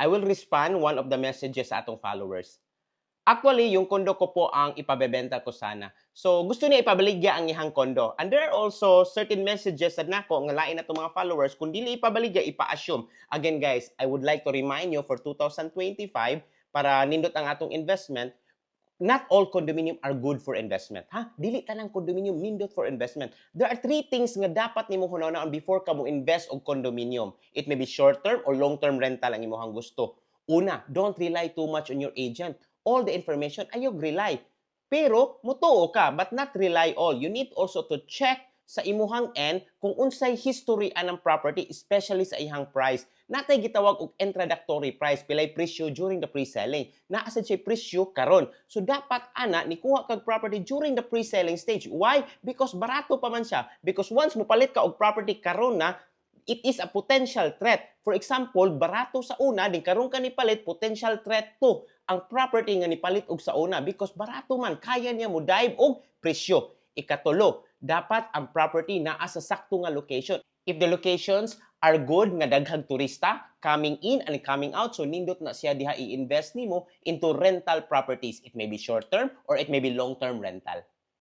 I will respond one of the messages sa atong followers. Actually, yung kondo ko po ang ipabebenta ko sana. So, gusto niya ipabaligya ang ihang kondo. And there are also certain messages sa nako nga lain na itong mga followers, kung dili ipabaligya, ipa-assume. Again, guys, I would like to remind you for 2025, para nindot ang atong investment, not all condominium are good for investment. Ha? Dili tanang condominium nindot for investment. There are three things nga dapat nimo hunahuna before ka mo invest og condominium. It may be short-term or long-term rental ang imong gusto. Una, don't rely too much on your agent. All the information, ayog rely. Pero, mutuo ka, but not rely all. You need also to check sa imuhang end kung unsay history anang property, especially sa ihang price. Natay gitawag og introductory price, pilay presyo during the pre-selling. Naasad siya presyo karon. So dapat ana ni kuha kag property during the pre-selling stage. Why? Because barato pa man siya. Because once mo palit ka og property karon na, it is a potential threat. For example, barato sa una, din karon ka ni palit, potential threat to ang property nga nipalit og sa una because barato man, kaya niya mo dive og presyo. Ikatulo, dapat ang property naa sa sakto nga location. If the locations are good nga daghang turista coming in and coming out, so nindot na siya diha i-invest nimo into rental properties. It may be short-term or it may be long-term rental.